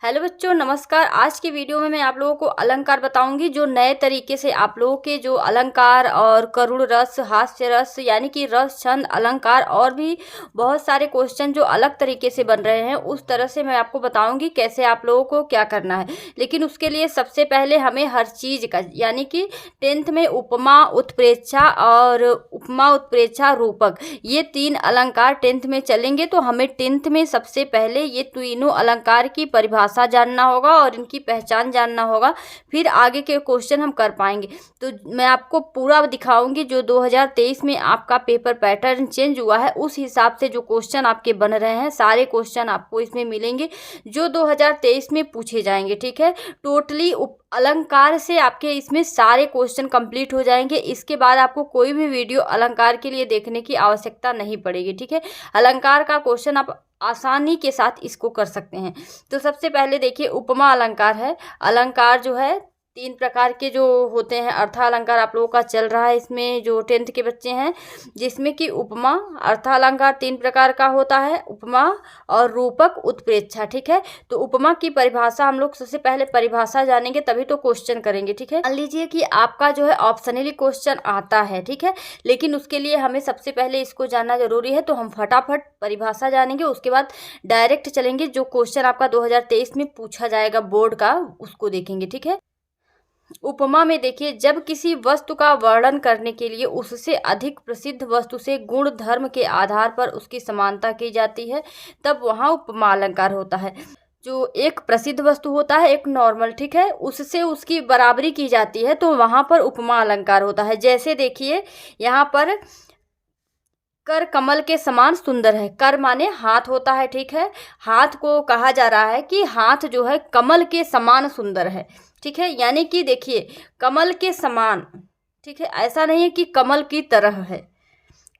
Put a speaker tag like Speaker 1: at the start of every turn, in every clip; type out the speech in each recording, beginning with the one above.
Speaker 1: Hello बच्चों, नमस्कार। आज की वीडियो में मैं आप लोगों को अलंकार बताऊंगी, जो नए तरीके से आप लोगों के जो अलंकार और करुण रस, हास्य रस यानी कि रस, छंद, अलंकार और भी बहुत सारे क्वेश्चन जो अलग तरीके से बन रहे हैं, उस तरह से मैं आपको बताऊंगी कैसे आप लोगों को क्या करना है। लेकिन उसके लिए सबसे पहले हमें हर चीज़ का यानी कि 10th में उपमा, उत्प्रेक्षा और उपमा, उत्प्रेक्षा, रूपक, ये 3 अलंकार 10th में चलेंगे। तो हमें 10th में सबसे पहले ये तीनों अलंकार की परिभाषा जानना होगा और इनकी पहचान जानना होगा, फिर आगे के क्वेश्चन हम कर पाएंगे। तो मैं आपको पूरा दिखाऊंगी जो 2023 में आपका पेपर पैटर्न चेंज हुआ है, उस हिसाब से जो क्वेश्चन आपके बन रहे हैं, सारे क्वेश्चन आपको इसमें मिलेंगे जो 2023 में पूछे जाएंगे। ठीक है, टोटली अलंकार से आपके इसमें सारे क्वेश्चन कंप्लीट हो जाएंगे। इसके बाद आपको कोई भी वीडियो अलंकार के लिए देखने की आवश्यकता नहीं पड़ेगी। ठीक है, अलंकार का क्वेश्चन आप आसानी के साथ इसको कर सकते हैं। तो सबसे पहले देखिए, उपमा अलंकार है। अलंकार जो है 3 प्रकार के जो होते हैं। अर्थालंकार आप लोगों का चल रहा है इसमें, जो 10th के बच्चे हैं, जिसमें कि उपमा, अर्थालंकार 3 प्रकार का होता है, उपमा और रूपक, उत्प्रेक्षा। ठीक है, तो उपमा की परिभाषा हम लोग सबसे पहले परिभाषा जानेंगे, तभी तो क्वेश्चन करेंगे। ठीक है, मान लीजिए कि आपका जो है ऑप्शनली क्वेश्चन आता है। ठीक है, लेकिन उसके लिए हमें सबसे पहले इसको जानना जरूरी है, तो हम फटाफट परिभाषा जानेंगे, उसके बाद डायरेक्ट चलेंगे जो क्वेश्चन आपका 2023 में पूछा जाएगा बोर्ड का, उसको देखेंगे। ठीक है, उपमा में देखिए, जब किसी वस्तु का वर्णन करने के लिए उससे अधिक प्रसिद्ध वस्तु से गुण धर्म के आधार पर उसकी समानता की जाती है, तब वहाँ उपमा अलंकार होता है। जो एक प्रसिद्ध वस्तु होता है, एक नॉर्मल, ठीक है, उससे उसकी बराबरी की जाती है, तो वहाँ पर उपमा अलंकार होता है। जैसे देखिए यहाँ पर, कर कमल के समान सुंदर है। कर माने हाथ होता है। ठीक है, हाथ को कहा जा रहा है कि हाथ जो है कमल के समान सुंदर है। ठीक है, यानी कि देखिए, कमल के समान, ठीक है, ऐसा नहीं है कि कमल की तरह है,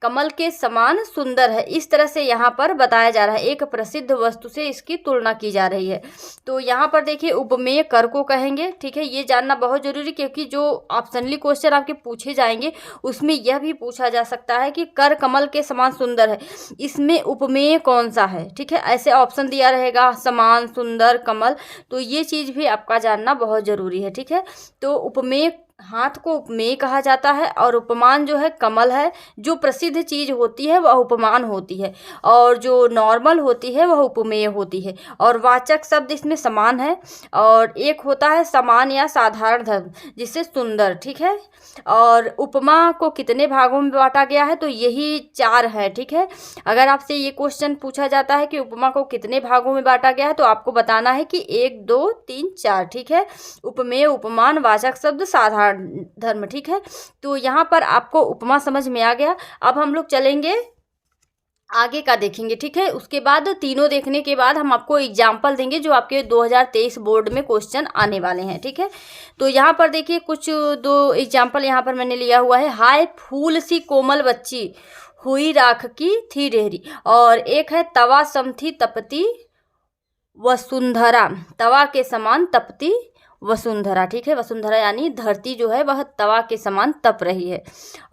Speaker 1: कमल के समान सुंदर है, इस तरह से यहाँ पर बताया जा रहा है। एक प्रसिद्ध वस्तु से इसकी तुलना की जा रही है। तो यहाँ पर देखिए, उपमेय कर को कहेंगे। ठीक है, ये जानना बहुत जरूरी, क्योंकि जो ऑप्शनली क्वेश्चन आपके पूछे जाएंगे उसमें यह भी पूछा जा सकता है कि कर कमल के समान सुंदर है, इसमें उपमेय कौन सा है। ठीक है, ऐसे ऑप्शन दिया रहेगा, समान, सुंदर, कमल, तो ये चीज़ भी आपका जानना बहुत जरूरी है। ठीक है, तो उपमेय, हाथ को उपमेय कहा जाता है, और उपमान जो है कमल है। जो प्रसिद्ध चीज होती है वह उपमान होती है, और जो नॉर्मल होती है वह उपमेय होती है। और वाचक शब्द इसमें समान है, और एक होता है समान या साधारण धर्म, जिससे सुंदर। ठीक है, और उपमा को कितने भागों में बांटा गया है, तो यही 4 है। ठीक है, अगर आपसे ये क्वेश्चन पूछा जाता है कि उपमा को कितने भागों में बांटा गया है, तो आपको बताना है कि 1, 2, 3, 4। ठीक है, उपमेय, उपमान, वाचक शब्द, साधारण धर्म। ठीक है, तो यहाँ पर आपको उपमा समझ में आ गया। अब हम लोग चलेंगे आगे का देखेंगे। ठीक है, उसके बाद तीनों देखने के बाद हम आपको एग्जाम्पल देंगे जो आपके 2023 बोर्ड में क्वेश्चन आने वाले हैं। ठीक है, तो यहाँ पर देखिए कुछ 2 एग्जाम्पल यहाँ पर मैंने लिया हुआ है। हाय फूल सी कोमल बच्ची, हुई राख की थी ढेरी, और एक है तवा समथी तपती वसुंधरा, तवा के समान तपती वसुंधरा। ठीक है, वसुंधरा यानी धरती जो है वह तवा के समान तप रही है।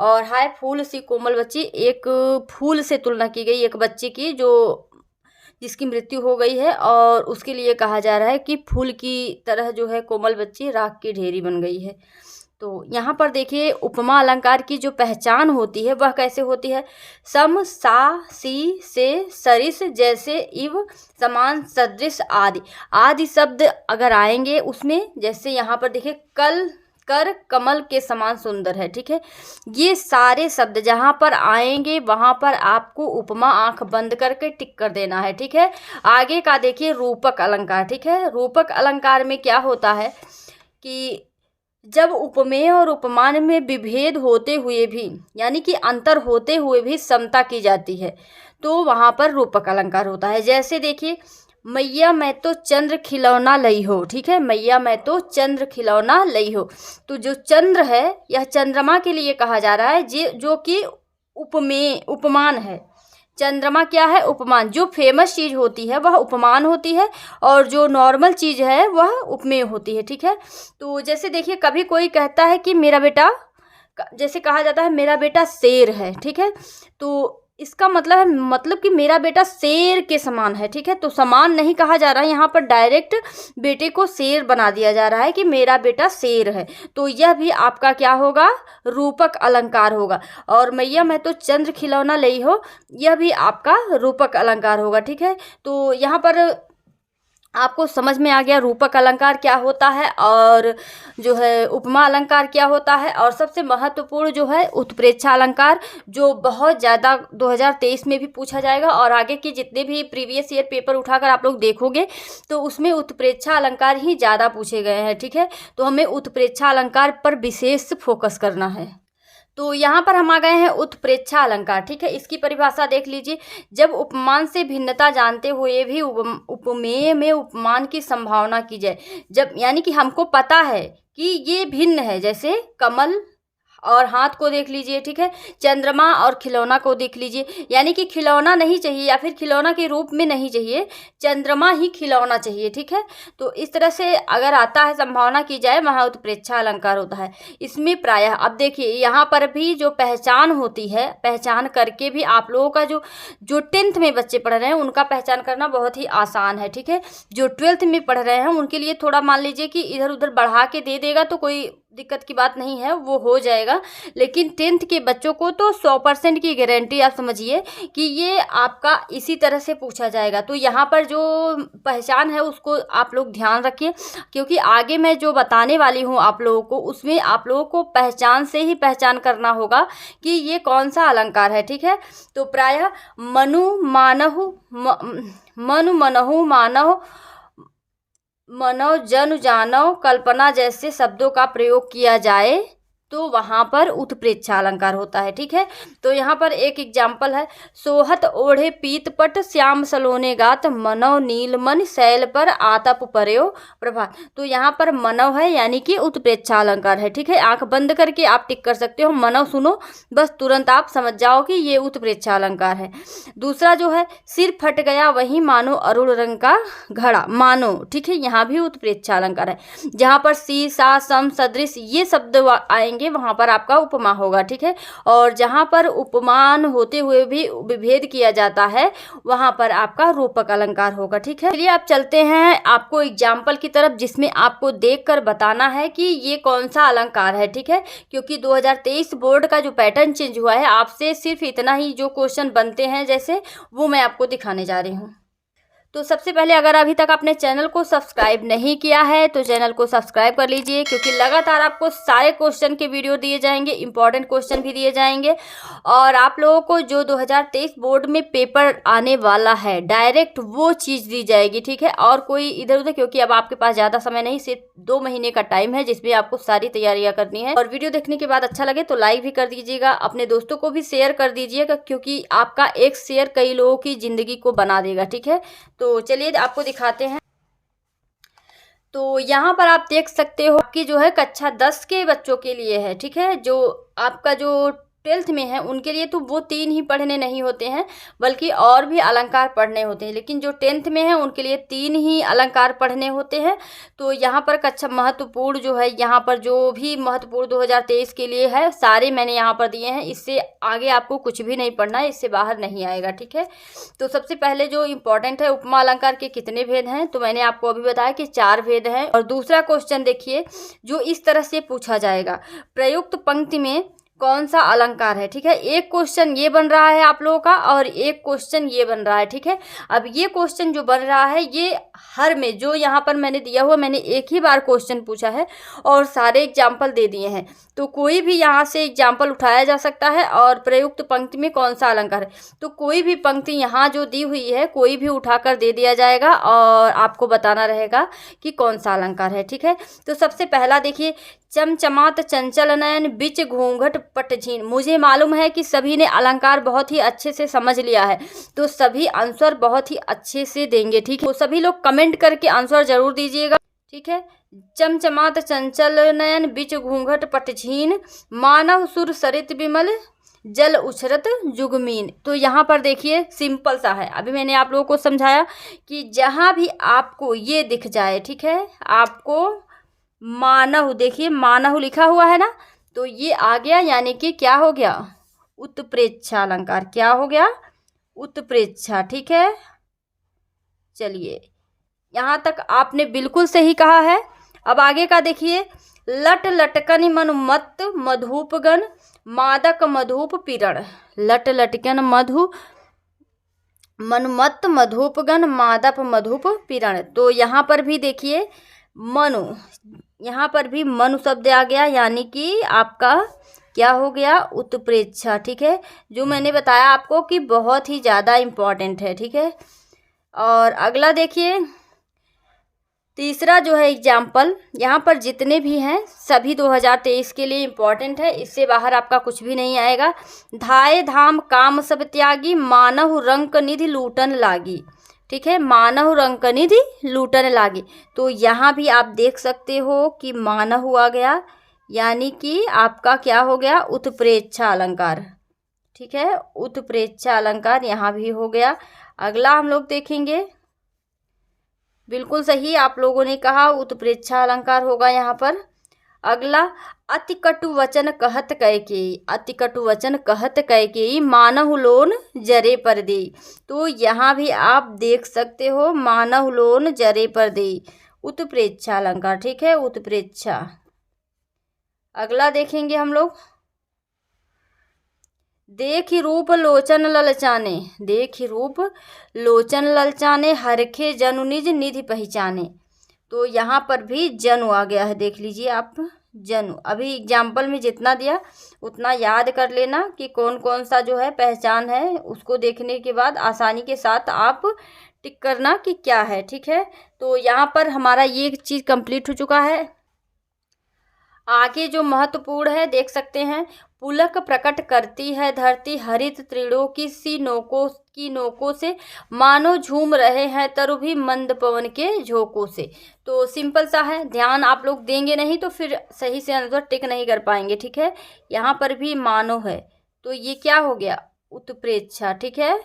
Speaker 1: और हाय फूल सी कोमल बच्ची, एक फूल से तुलना की गई, एक बच्चे की जो जिसकी मृत्यु हो गई है, और उसके लिए कहा जा रहा है कि फूल की तरह जो है कोमल बच्ची राख की ढेरी बन गई है। तो यहाँ पर देखिए, उपमा अलंकार की जो पहचान होती है वह कैसे होती है। सम, सा, सी, से, सरिस, जैसे, इव, समान, सदृश, आदि। आदि शब्द अगर आएंगे उसमें, जैसे यहाँ पर देखिए, कल, कर कमल के समान सुंदर है। ठीक है, ये सारे शब्द जहाँ पर आएंगे वहाँ पर आपको उपमा आंख बंद करके टिक कर देना है। ठीक है, आगे का देखिए, रूपक अलंकार। ठीक है, रूपक अलंकार में क्या होता है कि जब उपमेय और उपमान में विभेद होते हुए भी, यानी कि अंतर होते हुए भी समता की जाती है, तो वहाँ पर रूपक अलंकार होता है। जैसे देखिए, मैया मैं तो चंद्र खिलौना लई हो। ठीक है, मैया मैं तो चंद्र खिलौना लई हो, तो जो चंद्र है यह चंद्रमा के लिए कहा जा रहा है, जो कि उपमेय, उपमान है। चंद्रमा क्या है, उपमान। जो फेमस चीज़ होती है वह उपमान होती है, और जो नॉर्मल चीज़ है वह उपमेय होती है। ठीक है, तो जैसे देखिए, कभी कोई कहता है कि मेरा बेटा, जैसे कहा जाता है मेरा बेटा शेर है। ठीक है, तो इसका मतलब है, मतलब कि मेरा बेटा शेर के समान है, ठीक है। तो समान नहीं कहा जा रहा है, यहाँ पर डायरेक्ट बेटे को शेर बना दिया जा रहा है कि मेरा बेटा शेर है। तो यह भी आपका क्या होगा, रूपक अलंकार होगा। और मैया मैं तो चंद्र खिलौना लई हो, यह भी आपका रूपक अलंकार होगा, ठीक है। तो यहाँ पर आपको समझ में आ गया रूपक अलंकार क्या होता है और जो है उपमा अलंकार क्या होता है। और सबसे महत्वपूर्ण जो है उत्प्रेक्षा अलंकार, जो बहुत ज़्यादा 2023 में भी पूछा जाएगा और आगे के जितने भी प्रीवियस ईयर पेपर उठाकर आप लोग देखोगे तो उसमें उत्प्रेक्षा अलंकार ही ज़्यादा पूछे गए हैं, ठीक है। तो हमें उत्प्रेक्षा अलंकार पर विशेष फोकस करना है। तो यहाँ पर हम आ गए हैं उत्प्रेक्षा अलंकार, ठीक है। इसकी परिभाषा देख लीजिए। जब उपमान से भिन्नता जानते हुए भी उपमेय में उपमान की संभावना की जाए, जब यानी कि हमको पता है कि ये भिन्न है, जैसे कमल और हाथ को देख लीजिए, ठीक है। चंद्रमा और खिलौना को देख लीजिए, यानी कि खिलौना नहीं चाहिए या फिर खिलौना के रूप में नहीं चाहिए, चंद्रमा ही खिलौना चाहिए, ठीक है। तो इस तरह से अगर आता है संभावना की जाए, वहाँ उत्प्रेक्षा अलंकार होता है। इसमें प्रायः अब देखिए यहाँ पर भी जो पहचान होती है, पहचान करके भी आप लोगों का जो 10th में बच्चे पढ़ रहे हैं उनका पहचान करना बहुत ही आसान है, ठीक है। जो 12th में पढ़ रहे हैं उनके लिए थोड़ा मान लीजिए कि इधर उधर बढ़ा के दे देगा तो कोई दिक्कत की बात नहीं है, वो हो जाएगा। लेकिन 10th के बच्चों को तो 100% की गारंटी आप समझिए कि ये आपका इसी तरह से पूछा जाएगा। तो यहाँ पर जो पहचान है उसको आप लोग ध्यान रखिए, क्योंकि आगे मैं जो बताने वाली हूँ आप लोगों को, उसमें आप लोगों को पहचान से ही पहचान करना होगा कि ये कौन सा अलंकार है, ठीक है। तो प्रायः मनु मानहु मनु मनहु मानव मनौ जनु जानव कल्पना जैसे शब्दों का प्रयोग किया जाए तो वहाँ पर उत्प्रेक्षा अलंकार होता है, ठीक है। तो यहाँ पर एक एग्जाम्पल है, सोहत ओढ़े पीत पट श्याम सलोने गात मनव नीलमन शैल पर आतप पर्यो प्रभात। तो यहाँ पर मनव है यानी कि उत्प्रेक्षा अलंकार है, ठीक है। आंख बंद करके आप टिक कर सकते हो, मनव सुनो बस तुरंत आप समझ जाओ कि ये उत्प्रेक्षा अलंकार है। दूसरा जो है, सिर फट गया वही मानो अरुण रंग का घड़ा, मानो, ठीक है। यहाँ भी उत्प्रेक्षा अलंकार है। जहाँ पर सी सा सम सदृश ये शब्द आएंगे वहां पर आपका उपमा होगा, ठीक है। और जहां पर उपमान होते हुए भी विभेद किया जाता है वहां पर आपका रूपक अलंकार होगा, ठीक है। चलिए आप चलते हैं आपको एग्जाम्पल की तरफ, जिसमें आपको देखकर बताना है कि ये कौन सा अलंकार है, ठीक है। क्योंकि 2023 बोर्ड का जो पैटर्न चेंज हुआ है, आपसे सिर्फ इतना ही जो क्वेश्चन बनते हैं जैसे, वो मैं आपको दिखाने जा रही हूँ। तो सबसे पहले अगर अभी तक आपने चैनल को सब्सक्राइब नहीं किया है तो चैनल को सब्सक्राइब कर लीजिए, क्योंकि लगातार आपको सारे क्वेश्चन के वीडियो दिए जाएंगे, इंपॉर्टेंट क्वेश्चन भी दिए जाएंगे। और आप लोगों को जो 2023 बोर्ड में पेपर आने वाला है डायरेक्ट वो चीज़ दी जाएगी, ठीक है। और कोई इधर उधर, क्योंकि अब आपके पास ज़्यादा समय नहीं, सिर्फ 2 महीने का टाइम है जिसमें आपको सारी तैयारियाँ करनी है। और वीडियो देखने के बाद अच्छा लगे तो लाइक भी कर दीजिएगा, अपने दोस्तों को भी शेयर कर दीजिएगा, क्योंकि आपका एक शेयर कई लोगों की ज़िंदगी को बना देगा, ठीक है। तो चलिए आपको दिखाते हैं। तो यहाँ पर आप देख सकते हो आपकी जो है कक्षा 10 के बच्चों के लिए है, ठीक है। जो आपका जो 12th में है उनके लिए तो वो 3 ही पढ़ने नहीं होते हैं, बल्कि और भी अलंकार पढ़ने होते हैं। लेकिन जो 10th में है उनके लिए 3 ही अलंकार पढ़ने होते हैं। तो यहाँ पर कक्षा महत्वपूर्ण जो है, यहाँ पर जो भी महत्वपूर्ण 2023 के लिए है सारे मैंने यहाँ पर दिए हैं। इससे आगे आपको कुछ भी नहीं पढ़ना है, इससे बाहर नहीं आएगा, ठीक है। तो सबसे पहले जो इम्पोर्टेंट है, उपमा अलंकार के कितने भेद हैं, तो मैंने आपको अभी बताया कि 4 भेद हैं। और दूसरा क्वेश्चन देखिए जो इस तरह से पूछा जाएगा, प्रयुक्त पंक्ति में कौन सा अलंकार है, ठीक है। एक क्वेश्चन ये बन रहा है आप लोगों का और एक क्वेश्चन ये बन रहा है, ठीक है। अब ये क्वेश्चन जो बन रहा है ये हर में जो यहाँ पर मैंने दिया हुआ, मैंने एक ही बार क्वेश्चन पूछा है और सारे एग्जाम्पल दे दिए हैं। तो कोई भी यहाँ से एग्जाम्पल उठाया जा सकता है। और प्रयुक्त पंक्ति में कौन सा अलंकार है, तो कोई भी पंक्ति यहाँ जो दी हुई है कोई भी उठाकर दे दिया जाएगा और आपको बताना रहेगा कि कौन सा अलंकार है, ठीक है। तो सबसे पहला देखिए, चमचमात चंचल नयन बिच घूंघट पटझीन। मुझे मालूम है कि सभी ने अलंकार बहुत ही अच्छे से समझ लिया है, तो सभी आंसर बहुत ही अच्छे से देंगे, ठीक है। तो सभी लोग कमेंट करके आंसर जरूर दीजिएगा, ठीक है। चमचमात चंचल नयन बिच घूंघट पटझीन मानव सुर सरित विमल जल उछरत जुगमीन। तो यहाँ पर देखिए सिंपल सा है, अभी मैंने आप लोगों को समझाया कि जहाँ भी आपको ये दिख जाए, ठीक है, आपको मानव, देखिए मानव लिखा हुआ है ना, तो ये आ गया, यानी कि क्या हो गया, उत्प्रेक्षा अलंकार। क्या हो गया? उत्प्रेक्षा। ठीक है, चलिए यहाँ तक आपने बिल्कुल सही कहा है। अब आगे का देखिए, लट लटकन मनुमत्त मधुपगण मादक मधुप पीरण। लट लटकन मनुमत्त मधुपगण मादप मधुप पीरण। तो यहाँ पर भी देखिए मनु, यहाँ पर भी मनु शब्द आ गया, यानी कि आपका क्या हो गया? उत्प्रेक्षा। ठीक है, जो मैंने बताया आपको कि बहुत ही ज़्यादा इम्पॉर्टेंट है। ठीक है, और अगला देखिए, तीसरा जो है एग्जाम्पल, यहाँ पर जितने भी हैं सभी 2023 के लिए इम्पॉर्टेंट है, इससे बाहर आपका कुछ भी नहीं आएगा। धाये धाम काम सब त्यागी मानव रंक निधि लूटन लागी। ठीक है, मानव रंक निधि लूटन लागी। तो यहाँ भी आप देख सकते हो कि मानव आ गया, यानी कि आपका क्या हो गया? उत्प्रेक्षा अलंकार। ठीक है, उत्प्रेक्षा अलंकार यहाँ भी हो गया। अगला हम लोग देखेंगे, बिल्कुल सही आप लोगों ने कहा, उत्प्रेक्षा अलंकार होगा यहाँ पर। अगला, अति कटु वचन कहत कैकेयी। अति कटु वचन कहत कैकेयी मानहु लोन जरे पर देई। तो यहाँ भी आप देख सकते हो मानहु लोन जरे पर देई, उत्प्रेक्षा अलंकार। ठीक है, उत्प्रेक्षा। अगला देखेंगे हम लोग, देखि रूप लोचन ललचाने। देखि रूप लोचन ललचाने हरखे जनु निज निधि पहचाने। तो यहाँ पर भी जनु आ गया है, देख लीजिए आप, जनु। अभी एग्जाम्पल में जितना दिया उतना याद कर लेना कि कौन कौन सा जो है पहचान है, उसको देखने के बाद आसानी के साथ आप टिक करना कि क्या है। ठीक है, तो यहाँ पर हमारा ये चीज़ कंप्लीट हो चुका है। आगे जो महत्वपूर्ण है देख सकते हैं, पुलक प्रकट करती है धरती हरित तृणों की सी नोकों से मानो झूम रहे हैं तरु भी मंद पवन के झोंकों से। तो सिंपल सा है, ध्यान आप लोग देंगे नहीं तो फिर सही से आंसर टिक नहीं कर पाएंगे। ठीक है, यहाँ पर भी मानो है, तो ये क्या हो गया? उत्प्रेक्षा। ठीक है,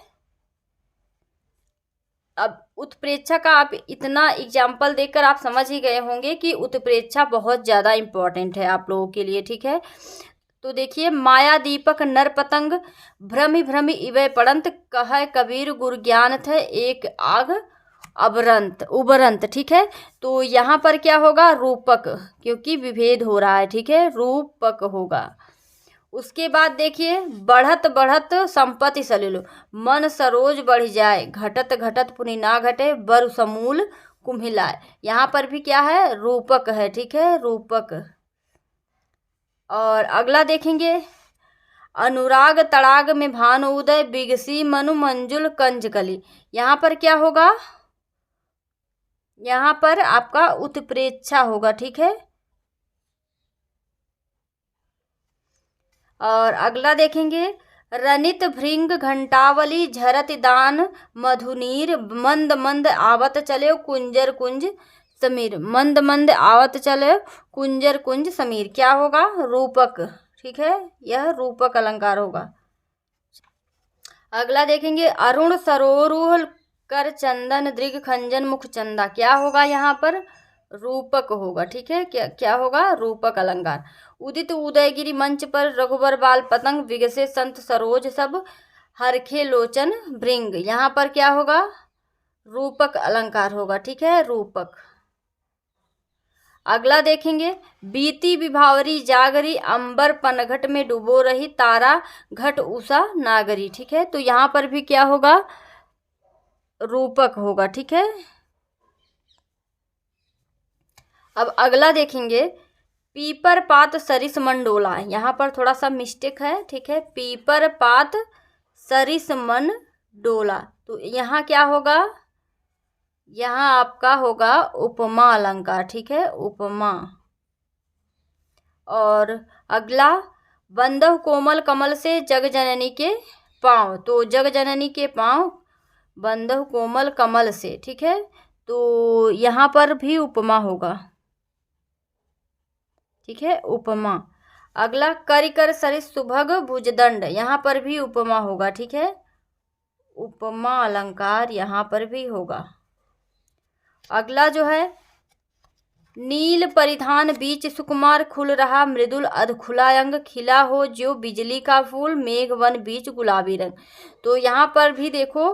Speaker 1: अब उत्प्रेक्षा का आप इतना एग्जाम्पल देखकर आप समझ ही गए होंगे कि उत्प्रेक्षा बहुत ज़्यादा इम्पॉर्टेंट है आप लोगों के लिए। ठीक है, तो देखिए, माया दीपक नर पतंग भ्रमि भ्रमि इवै पड़ंत कह कबीर गुर ज्ञान थे एक आग उबरंत। ठीक है, तो यहाँ पर क्या होगा? रूपक, क्योंकि विभेद हो रहा है। ठीक है, रूपक होगा। उसके बाद देखिए, बढ़त बढ़त संपत्ति सलिलो मन सरोज बढ़ जाए घटत घटत पुनि ना घटे बरु समूल कुम्हिलाए। यहाँ पर भी क्या है? रूपक है। ठीक है, रूपक। और अगला देखेंगे, अनुराग तड़ाग में भानु उदय बिगसी मनु मंजुल कंजकली। यहाँ पर क्या होगा? यहाँ पर आपका उत्प्रेक्षा होगा। ठीक है, और अगला देखेंगे, रनित भृंग घंटावली झरत दान मधुनीर मंद मंद आवत चले कुंजर कुंज समीर। मंद मंद आवत चले कुंजर कुंज समीर। क्या होगा? रूपक। ठीक है, यह रूपक अलंकार होगा। अगला देखेंगे, अरुण सरोरुह कर चंदन दृग खंजन मुख चंदा। क्या होगा? यहाँ पर रूपक होगा। ठीक है, क्या होगा? रूपक अलंकार। उदित उदयगिरी मंच पर रघुबर बाल पतंग विगसे संत सरोज सब हरखे लोचन भृंग। यहाँ पर क्या होगा? रूपक अलंकार होगा। ठीक है, रूपक। अगला देखेंगे, बीती विभावरी जागरी अंबर पनघट में डुबो रही तारा घट उषा नागरी। ठीक है, तो यहाँ पर भी क्या होगा? रूपक होगा। ठीक है, अब अगला देखेंगे, पीपर पात सरिस मंडोला। यहाँ पर थोड़ा सा मिस्टेक है। ठीक है, पीपर पात सरिस मन डोला। तो यहाँ क्या होगा? यहाँ आपका होगा उपमा अलंकार। ठीक है, उपमा। और अगला, बंधव कोमल कमल से जग जननी के पाँव। तो जग जननी के पाँव बंधव कोमल कमल से। ठीक है, तो यहाँ पर भी उपमा होगा। ठीक है, उपमा। अगला, करिकर सरिस सुभग भुजदंड। यहाँ पर भी उपमा होगा। ठीक है, उपमा अलंकार यहाँ पर भी होगा। अगला जो है, नील परिधान बीच सुकुमार खुल रहा मृदुल अधखुला अंग, खिला हो जो बिजली का फूल मेघ वन बीच गुलाबी रंग। तो यहाँ पर भी देखो,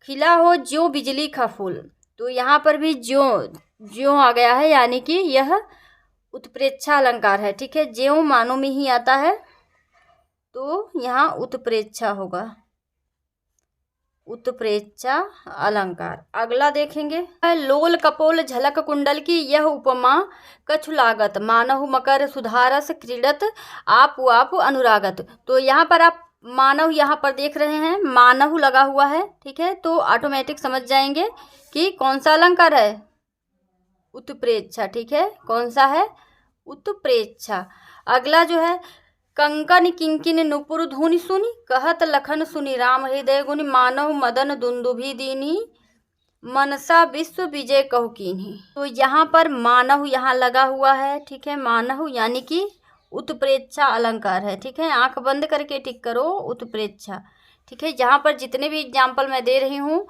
Speaker 1: खिला हो जो बिजली का फूल, तो यहाँ पर भी ज्यों आ गया है, यानी कि यह उत्प्रेक्षा अलंकार है। ठीक है, ज्यों मानों में ही आता है, तो यहाँ उत्प्रेक्षा होगा, उत्प्रेक्षा अलंकार। अगला देखेंगे, लोल कपोल झलक कुंडल की यह उपमा कछु लागत, मानहु मकर सुधारस क्रीडत आप अनुरागत। तो यहाँ पर आप मानव यहाँ पर देख रहे हैं, मानहु लगा हुआ है। ठीक है, तो ऑटोमेटिक समझ जाएंगे कि कौन सा अलंकार है, उत्प्रेक्षा। ठीक है, कौन सा है, उत्प्रेक्षा। अगला जो है, कंकन किंकिन नुपुर धुनि सुनि, कहत लखन सुनि राम हृदय गुनि, मानव मदन दुंदुभि दीनी, मनसा विश्व विजय कहु कीन्ही। तो यहाँ पर मानव यहाँ लगा हुआ है। ठीक है, मानव यानी कि उत्प्रेक्षा अलंकार है। ठीक है, आंख बंद करके टिक करो, उत्प्रेक्षा। ठीक है, यहाँ पर जितने भी एग्जाम्पल मैं दे रही हूँ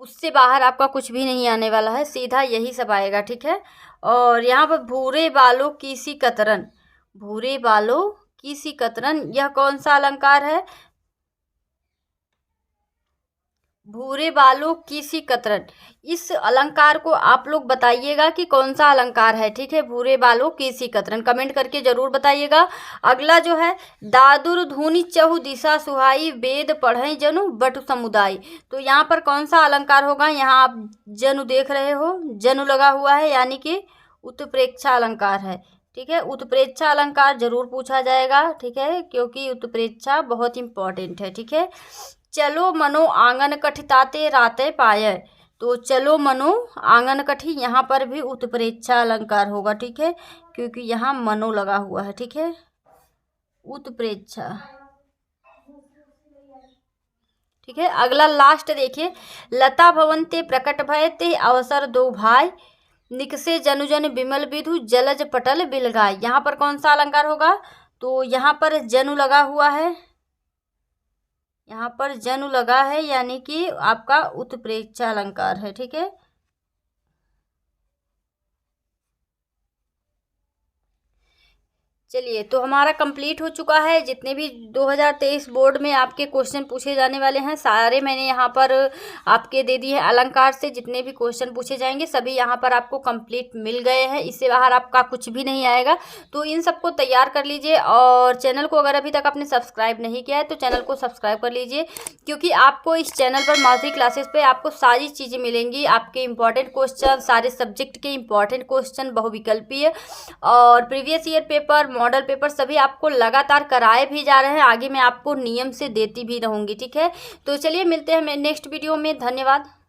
Speaker 1: उससे बाहर आपका कुछ भी नहीं आने वाला है, सीधा यही सब आएगा। ठीक है, और यहाँ पर भूरे बालों की सी कतरन, भूरे बालों की सी कतरन, यह कौन सा अलंकार है, भूरे बालों की सी कतरन। इस अलंकार को आप लोग बताइएगा कि कौन सा अलंकार है। ठीक है, भूरे बालों की सी कतरन, कमेंट करके जरूर बताइएगा। अगला जो है, दादुर धुनि चहु दिशा सुहाई, वेद पढ़े जनु बटु समुदाय। तो यहाँ पर कौन सा अलंकार होगा, यहाँ आप जनु देख रहे हो, जनु लगा हुआ है, यानी कि उत्प्रेक्षा अलंकार है। ठीक है, उत्प्रेक्षा अलंकार जरूर पूछा जाएगा। ठीक है, क्योंकि उत्प्रेक्षा बहुत इंपॉर्टेंट है। ठीक है, चलो मनो आंगन कठि ताते राते पाए। तो चलो मनो आंगन कठि, यहाँ पर भी उत्प्रेक्षा अलंकार होगा। ठीक है, क्योंकि यहाँ मनो लगा हुआ है। ठीक है, उत्प्रेक्षा। ठीक है, अगला लास्ट देखिए, लता भवन ते प्रकट भय ते अवसर दो भाई, निकसे जनुजन बिमल विधु जलज पटल बिलगाय। यहाँ पर कौन सा अलंकार होगा, तो यहाँ पर जनु लगा हुआ है, यहाँ पर जनु लगा है, यानी कि आपका उत्प्रेक्षा अलंकार है। ठीक है, चलिए, तो हमारा कंप्लीट हो चुका है। जितने भी 2023 बोर्ड में आपके क्वेश्चन पूछे जाने वाले हैं सारे मैंने यहाँ पर आपके दे दिए हैं। अलंकार से जितने भी क्वेश्चन पूछे जाएंगे सभी यहाँ पर आपको कंप्लीट मिल गए हैं, इससे बाहर आपका कुछ भी नहीं आएगा। तो इन सबको तैयार कर लीजिए, और चैनल को अगर अभी तक आपने सब्सक्राइब नहीं किया है तो चैनल को सब्सक्राइब कर लीजिए, क्योंकि आपको इस चैनल पर माध्यमिक क्लासेस पर आपको सारी चीज़ें मिलेंगी। आपके इंपॉर्टेंट क्वेश्चन, सारे सब्जेक्ट के इंपॉर्टेंट क्वेश्चन, बहुविकल्पीय और previous year paper, model paper सभी आपको लगातार कराए भी जा रहे हैं। आगे मैं आपको नियम से देती भी रहूंगी। ठीक है, तो चलिए मिलते हैं नेक्स्ट वीडियो में। धन्यवाद।